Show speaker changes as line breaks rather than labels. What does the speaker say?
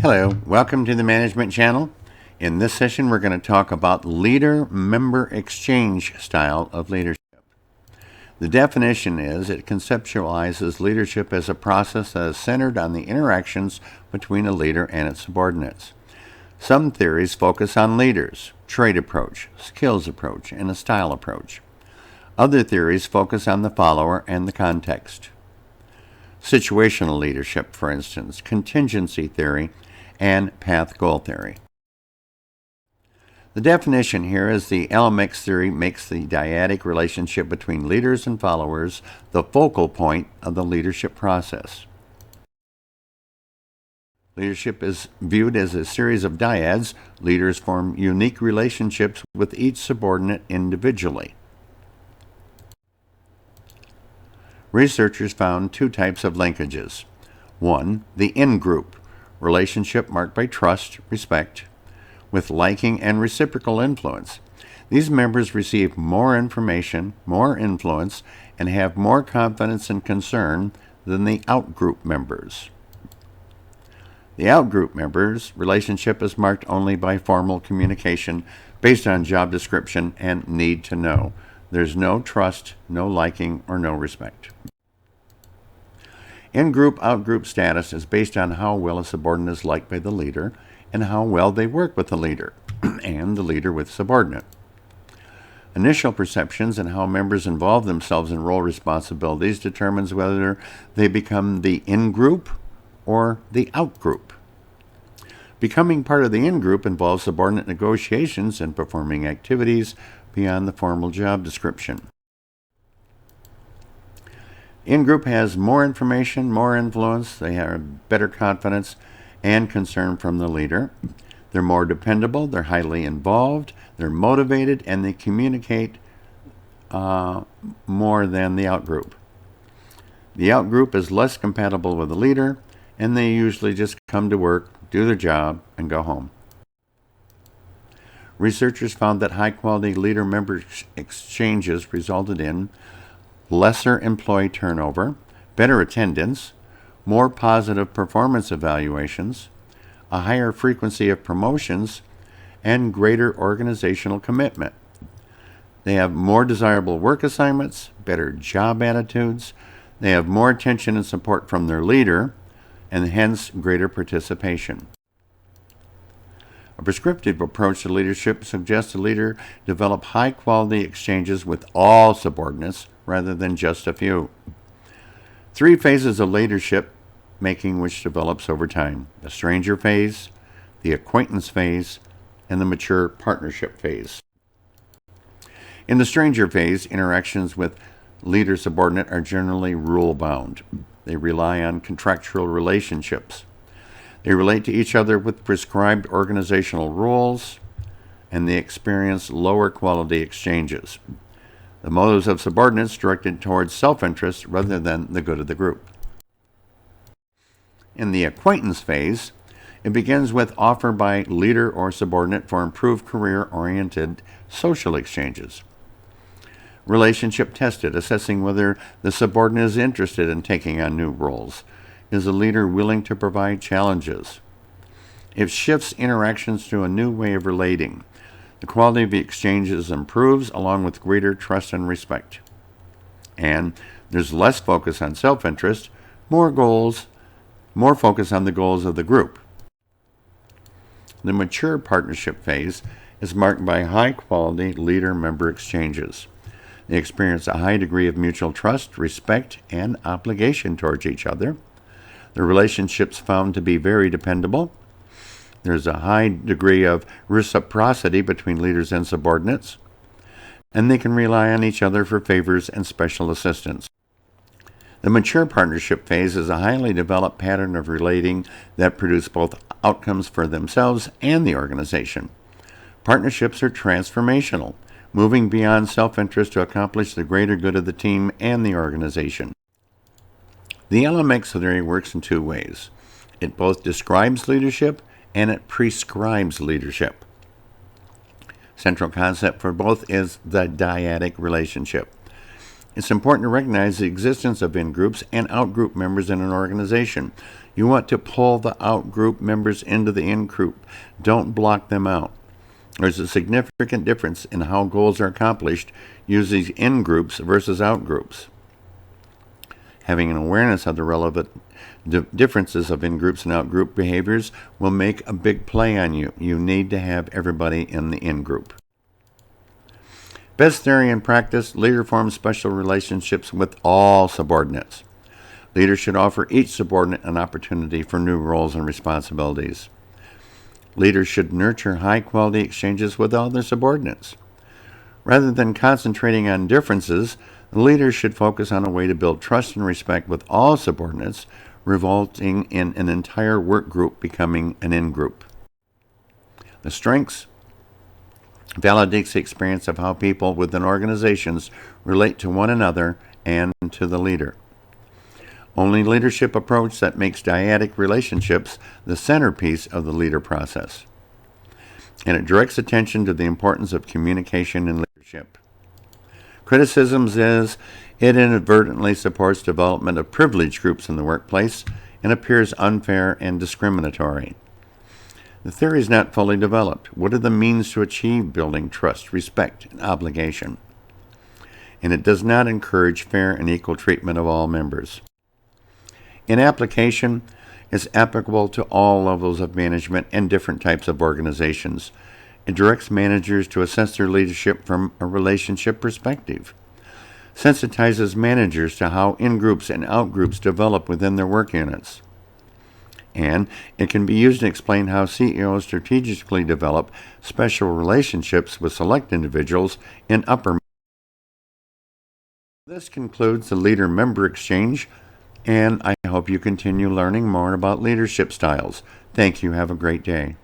Hello, welcome to the Management Channel. In this session, we're going to talk about leader-member exchange style of leadership. The definition is it conceptualizes leadership as a process that is centered on the interactions between a leader and its subordinates. Some theories focus on leaders, trait approach, skills approach, and a style approach. Other theories focus on the follower and the context. Situational leadership, for instance, contingency theory, and path goal theory. The definition here is the LMX theory makes the dyadic relationship between leaders and followers the focal point of the leadership process. Leadership is viewed as a series of dyads. Leaders form unique relationships with each subordinate individually. Researchers found two types of linkages. One, the in-group relationship marked by trust, respect, with liking and reciprocal influence. These members receive more information, more influence, and have more confidence and concern than the out-group members. The out-group members' relationship is marked only by formal communication based on job description and need to know. There's no trust, no liking, or no respect. In-group, out-group status is based on how well a subordinate is liked by the leader and how well they work with the leader and the leader with subordinate. Initial perceptions and how members involve themselves in role responsibilities determines whether they become the in-group or the out-group. Becoming part of the in-group involves subordinate negotiations and performing activities beyond the formal job description. In-group has more information, more influence, they have better confidence and concern from the leader. They're more dependable, they're highly involved, they're motivated, and they communicate more than the out-group. The out-group is less compatible with the leader, and they usually just come to work, do their job, and go home. Researchers found that high-quality leader-member exchanges resulted in lesser employee turnover, better attendance, more positive performance evaluations, a higher frequency of promotions, and greater organizational commitment. They have more desirable work assignments, better job attitudes, they have more attention and support from their leader, and hence greater participation. A prescriptive approach to leadership suggests a leader develop high-quality exchanges with all subordinates rather than just a few. 3 phases of leadership making which develops over time: the stranger phase, the acquaintance phase, and the mature partnership phase. In the stranger phase, interactions with leader-subordinate are generally rule-bound. They rely on contractual relationships. They relate to each other with prescribed organizational rules, and they experience lower quality exchanges. The motives of subordinates directed towards self-interest rather than the good of the group. In the acquaintance phase, it begins with offer by leader or subordinate for improved career-oriented social exchanges. Relationship tested, assessing whether the subordinate is interested in taking on new roles. Is the leader willing to provide challenges? It shifts interactions to a new way of relating. The quality of the exchanges improves along with greater trust and respect. And there's less focus on self-interest, more focus on the goals of the group. The mature partnership phase is marked by high-quality leader-member exchanges. They experience a high degree of mutual trust, respect, and obligation towards each other. The relationships found to be very dependable. There's a high degree of reciprocity between leaders and subordinates, and they can rely on each other for favors and special assistance. The mature partnership phase is a highly developed pattern of relating that produce both outcomes for themselves and the organization. Partnerships are transformational, moving beyond self-interest to accomplish the greater good of the team and the organization. The LMX theory works in 2 ways. It both describes leadership and it prescribes leadership. Central concept for both is the dyadic relationship. It's important to recognize the existence of in-groups and out-group members in an organization. You want to pull the out group members into the in group. Don't block them out. There's a significant difference in how goals are accomplished using in groups versus out groups. Having an awareness of the relevant differences of in groups and out group behaviors will make a big play on you. You need to have everybody in the in group. Best theory and practice, leader forms special relationships with all subordinates. Leaders should offer each subordinate an opportunity for new roles and responsibilities. Leaders should nurture high-quality exchanges with all their subordinates. Rather than concentrating on differences, leaders should focus on a way to build trust and respect with all subordinates, resulting in an entire work group becoming an in-group. The strengths validates the experience of how people within organizations relate to one another and to the leader. Only leadership approach that makes dyadic relationships the centerpiece of the leader process. And it directs attention to the importance of communication in leadership. Criticisms is it inadvertently supports development of privileged groups in the workplace and appears unfair and discriminatory. The theory is not fully developed. What are the means to achieve building trust, respect, and obligation? And it does not encourage fair and equal treatment of all members. In application, it's applicable to all levels of management and different types of organizations. It directs managers to assess their leadership from a relationship perspective. Sensitizes managers to how in-groups and out-groups develop within their work units. And it can be used to explain how CEOs strategically develop special relationships with select individuals in upper. This concludes the leader-member exchange, and I hope you continue learning more about leadership styles. Thank you. Have a great day.